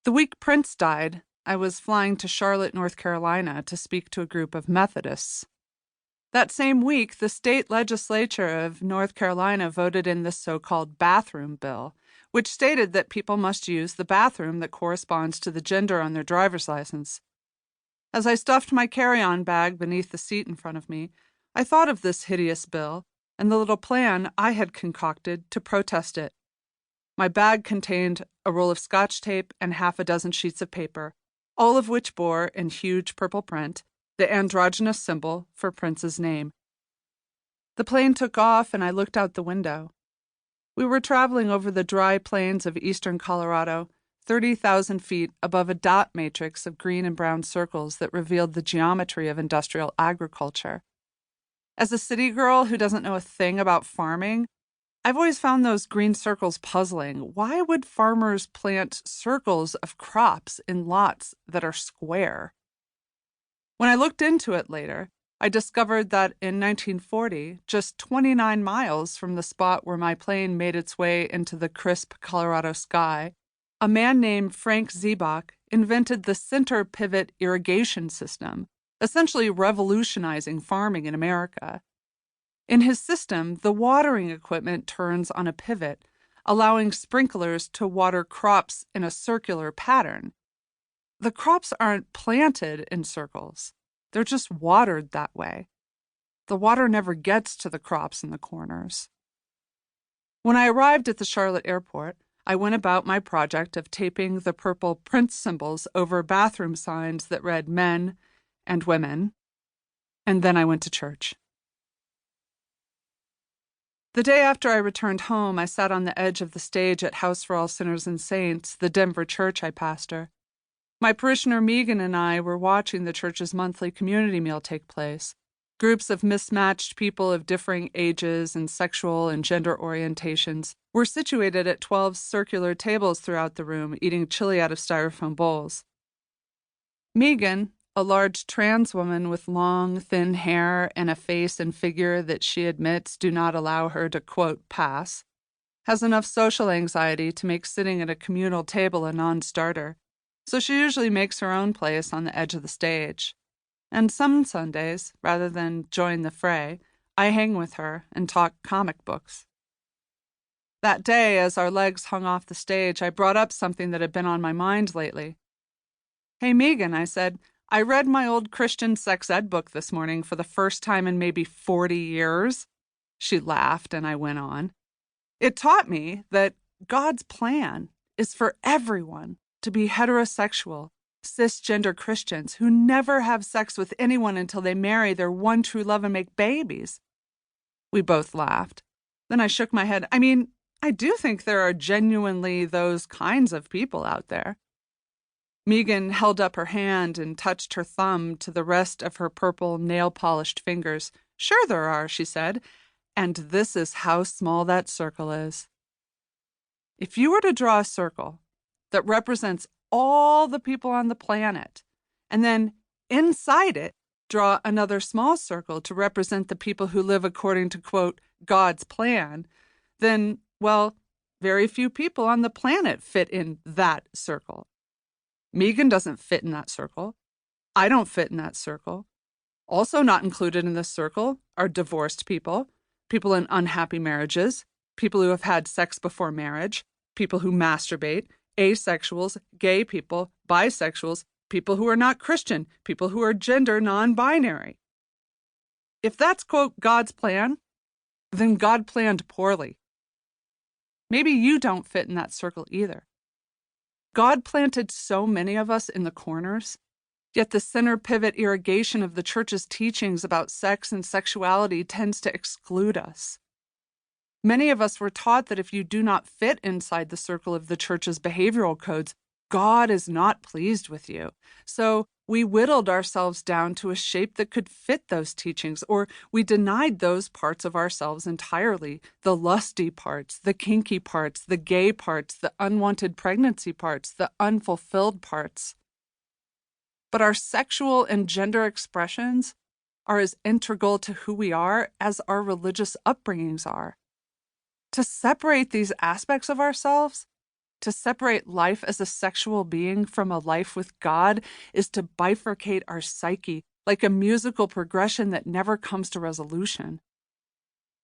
The week Prince died, I was flying to Charlotte, North Carolina to speak to a group of Methodists. That same week, the state legislature of North Carolina voted in this so-called bathroom bill, which stated that people must use the bathroom that corresponds to the gender on their driver's license. As I stuffed my carry-on bag beneath the seat in front of me, I thought of this hideous bill and the little plan I had concocted to protest it. My bag contained a roll of Scotch tape and half a dozen sheets of paper, all of which bore, in huge purple print, the androgynous symbol for Prince's name. The plane took off and I looked out the window. We were traveling over the dry plains of eastern Colorado, 30,000 feet above a dot matrix of green and brown circles that revealed the geometry of industrial agriculture. As a city girl who doesn't know a thing about farming, I've always found those green circles puzzling. Why would farmers plant circles of crops in lots that are square? When I looked into it later, I discovered that in 1940, just 29 miles from the spot where my plane made its way into the crisp Colorado sky, a man named Frank Ziebach invented the center pivot irrigation system, essentially revolutionizing farming in America. In his system, the watering equipment turns on a pivot, allowing sprinklers to water crops in a circular pattern. The crops aren't planted in circles. They're just watered that way. The water never gets to the crops in the corners. When I arrived at the Charlotte airport, I went about my project of taping the purple Prince symbols over bathroom signs that read men and women, and then I went to church. The day after I returned home, I sat on the edge of the stage at House for All Sinners and Saints, the Denver church I pastor. My parishioner Megan and I were watching the church's monthly community meal take place. Groups of mismatched people of differing ages and sexual and gender orientations were situated at 12 circular tables throughout the room, eating chili out of styrofoam bowls. Megan, a large trans woman with long, thin hair and a face and figure that she admits do not allow her to, quote, pass, has enough social anxiety to make sitting at a communal table a non-starter, so she usually makes her own place on the edge of the stage. And some Sundays, rather than join the fray, I hang with her and talk comic books. That day, as our legs hung off the stage, I brought up something that had been on my mind lately. "Hey, Megan," I said, "I read my old Christian sex ed book this morning for the first time in maybe 40 years. She laughed and I went on. "It taught me that God's plan is for everyone to be heterosexual, cisgender Christians who never have sex with anyone until they marry their one true love and make babies." We both laughed. Then I shook my head. I do think there are genuinely those kinds of people out there. Megan held up her hand and touched her thumb to the rest of her purple nail-polished fingers. "Sure there are," she said, "and this is how small that circle is. If you were to draw a circle that represents all the people on the planet, and then inside it draw another small circle to represent the people who live according to, quote, God's plan, then, well, very few people on the planet fit in that circle. Megan doesn't fit in that circle. I don't fit in that circle. Also not included in this circle are divorced people, people in unhappy marriages, people who have had sex before marriage, people who masturbate, asexuals, gay people, bisexuals, people who are not Christian, people who are gender non-binary. If that's, quote, God's plan, then God planned poorly. Maybe you don't fit in that circle either. God planted so many of us in the corners, yet the center pivot irrigation of the church's teachings about sex and sexuality tends to exclude us. Many of us were taught that if you do not fit inside the circle of the church's behavioral codes, God is not pleased with you. So we whittled ourselves down to a shape that could fit those teachings, or we denied those parts of ourselves entirely, the lusty parts, the kinky parts, the gay parts, the unwanted pregnancy parts, the unfulfilled parts. But our sexual and gender expressions are as integral to who we are as our religious upbringings are. To separate these aspects of ourselves, To separate life as a sexual being from a life with God is to bifurcate our psyche, like a musical progression that never comes to resolution.